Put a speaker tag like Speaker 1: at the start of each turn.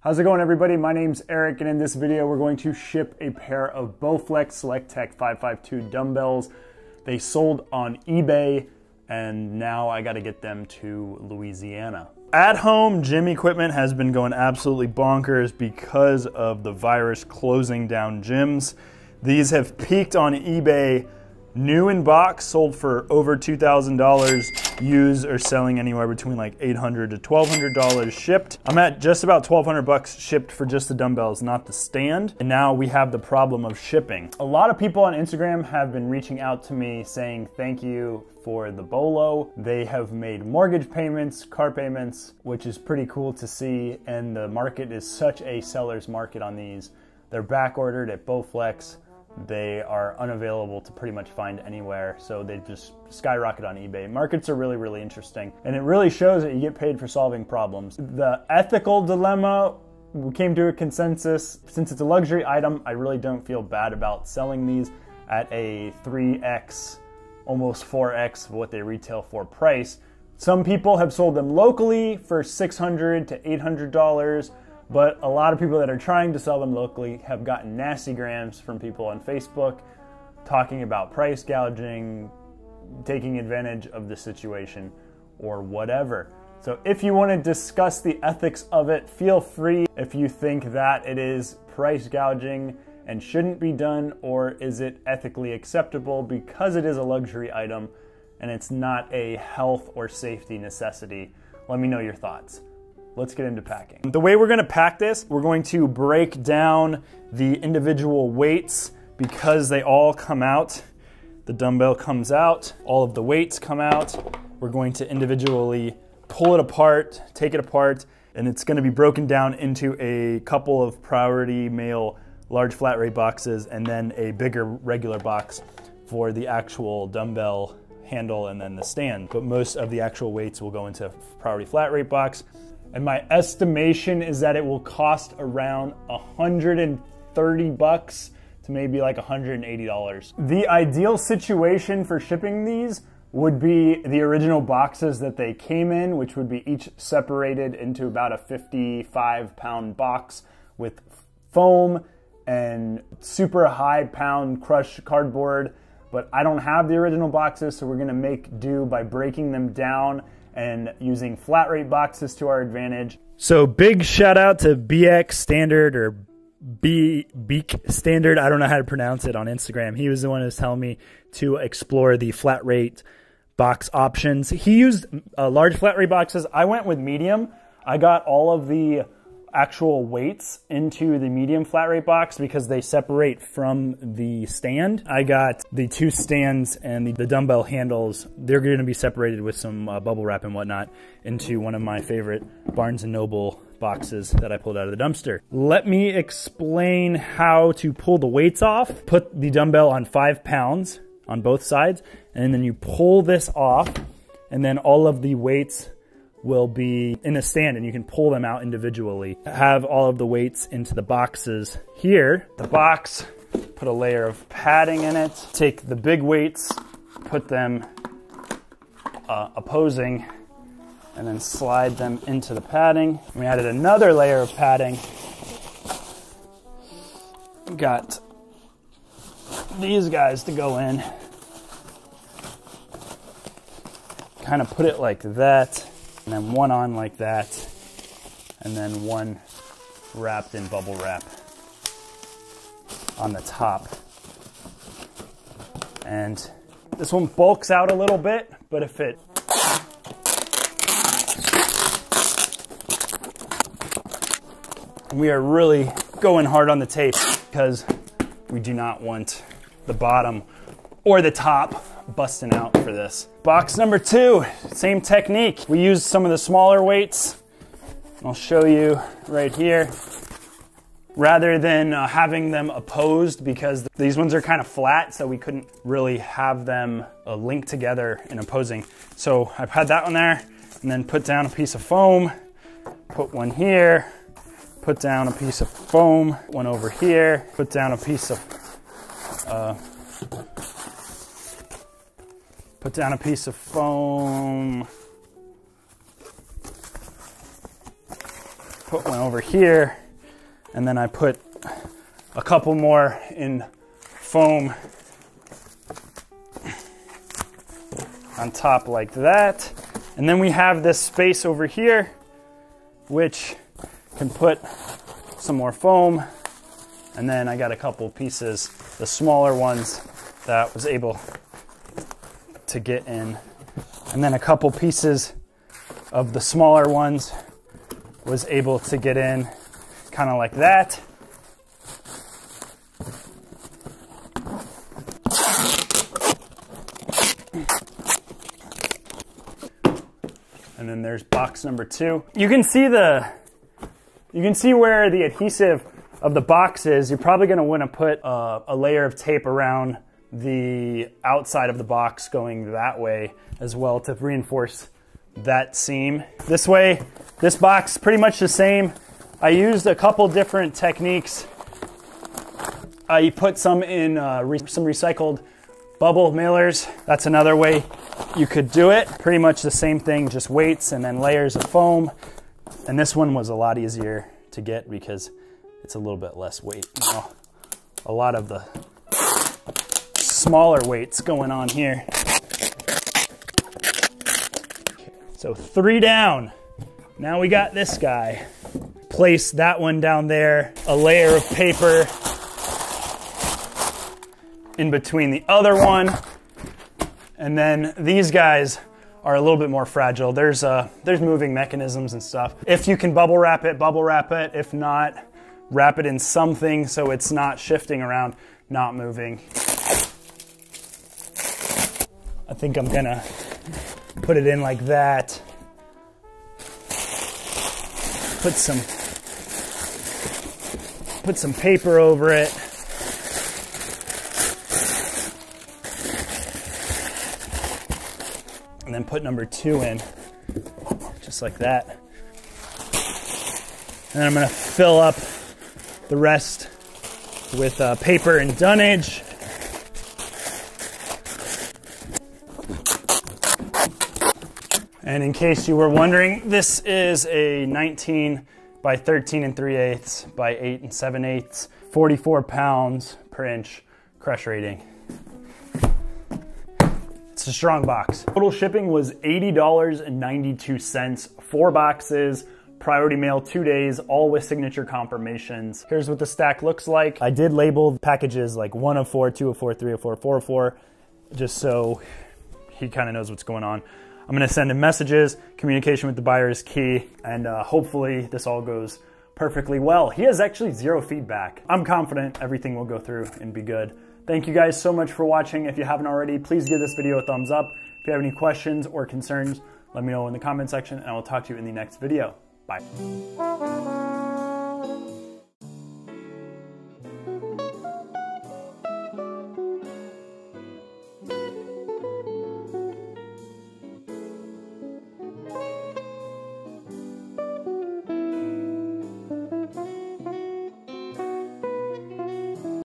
Speaker 1: How's it going, everybody? My name's Eric, and in this video we're going to ship a pair of Bowflex Selecttech 552 dumbbells. They sold on eBay, and now I gotta get them to Louisiana. At-home gym equipment has been going absolutely bonkers because of the virus closing down gyms. These have peaked on eBay. New in box, sold for over $2,000. Used are selling anywhere between like $800 to $1,200 shipped. I'm at just about $1,200 shipped for just the dumbbells, not the stand. And now we have the problem of shipping. A lot of people on Instagram have been reaching out to me saying thank you for the bolo. They have made mortgage payments, car payments, which is pretty cool to see. And the market is such a seller's market on these. They're back ordered at Bowflex. They are unavailable to pretty much find anywhere, so they just skyrocket on eBay. Markets are really, really interesting, and it really shows that you get paid for solving problems. The ethical dilemma, we came to a consensus. Since it's a luxury item, I really don't feel bad about selling these at a 3x, almost 4x of what they retail for price. Some people have sold them locally for $600 to $800. But a lot of people that are trying to sell them locally have gotten nasty grams from people on Facebook talking about price gouging, taking advantage of the situation, or whatever. So if you want to discuss the ethics of it, feel free. If you think that it is price gouging and shouldn't be done, or is it ethically acceptable because it is a luxury item and it's not a health or safety necessity, let me know your thoughts. Let's get into packing. The way we're gonna pack this, we're going to break down the individual weights because they all come out. The dumbbell comes out, all of the weights come out. We're going to individually pull it apart, take it apart, and it's gonna be broken down into a couple of priority mail large flat rate boxes and then a bigger regular box for the actual dumbbell handle and then the stand. But most of the actual weights will go into priority flat rate box. And my estimation is that it will cost around $130 to maybe like $180. The ideal situation for shipping these would be the original boxes that they came in, which would be each separated into about a 55-pound box with foam and super high pound crushed cardboard. But I don't have the original boxes, so we're gonna make do by breaking them down and using flat rate boxes to our advantage. So big shout out to BX Standard or Beak Standard. I don't know how to pronounce it on Instagram. He was the one who was telling me to explore the flat rate box options. He used large flat rate boxes. I went with medium. I got all of the actual weights into the medium flat rate box because they separate from the stand. I got the two stands and the dumbbell handles. They're going to be separated with some bubble wrap and whatnot into one of my favorite Barnes & Noble boxes that I pulled out of the dumpster. Let me explain how to pull the weights off. Put the dumbbell on 5 pounds on both sides, and then you pull this off, and then all of the weights will be in a stand and you can pull them out individually. Have all of the weights into the boxes here. The box, put a layer of padding in it. Take the big weights, put them opposing, and then slide them into the padding. We added another layer of padding. Got these guys to go in. Kind of put it like that. And then one on like that, and then one wrapped in bubble wrap on the top. And this one bulks out a little bit, but if it we are really going hard on the tape because we do not want the bottom or the top busting out for this. Box number 2, same technique. We used some of the smaller weights. I'll show you right here. Rather than having them opposed, because these ones are kind of flat, so we couldn't really have them linked together in opposing. So I've had that one there, and then put down a piece of foam, put one here, put down a piece of foam, one over here, put down a piece of foam, put one over here, and then I put a couple more in foam on top like that. And then we have this space over here, which can put some more foam. And then I got a couple pieces, the smaller ones that was able to get in. And then a couple pieces of the smaller ones was able to get in, kind of like that. And then there's box number 2. You can see where the adhesive of the box is. You're probably going to want to put a layer of tape around the outside of the box going that way as well to reinforce that seam. This way, this box pretty much the same. I used a couple different techniques. I put some in some recycled bubble mailers. That's another way you could do it. Pretty much the same thing, just weights and then layers of foam. And this one was a lot easier to get because it's a little bit less weight. You know, a lot of the smaller weights going on here. So 3 down. Now we got this guy. Place that one down there, a layer of paper in between the other one. And then these guys are a little bit more fragile. There's moving mechanisms and stuff. If you can bubble wrap it, bubble wrap it. If not, wrap it in something so it's not shifting around, not moving. I think I'm gonna put it in like that. Put some paper over it. And then put number 2 in, just like that. And then I'm gonna fill up the rest with paper and dunnage. And in case you were wondering, this is a 19 by 13 3/8 by 8 7/8, 44 pounds per inch crush rating. It's a strong box. Total shipping was $80.92, 4 boxes, priority mail 2 days, all with signature confirmations. Here's what the stack looks like. I did label the packages like 1 of 4, 2 of 4, 3 of 4, 4 of 4, just so he kind of knows what's going on. I'm gonna send him messages. Communication with the buyer is key, and hopefully this all goes perfectly well. He has actually 0 feedback. I'm confident everything will go through and be good. Thank you guys so much for watching. If you haven't already, please give this video a thumbs up. If you have any questions or concerns, let me know in the comment section, and I will talk to you in the next video. Bye.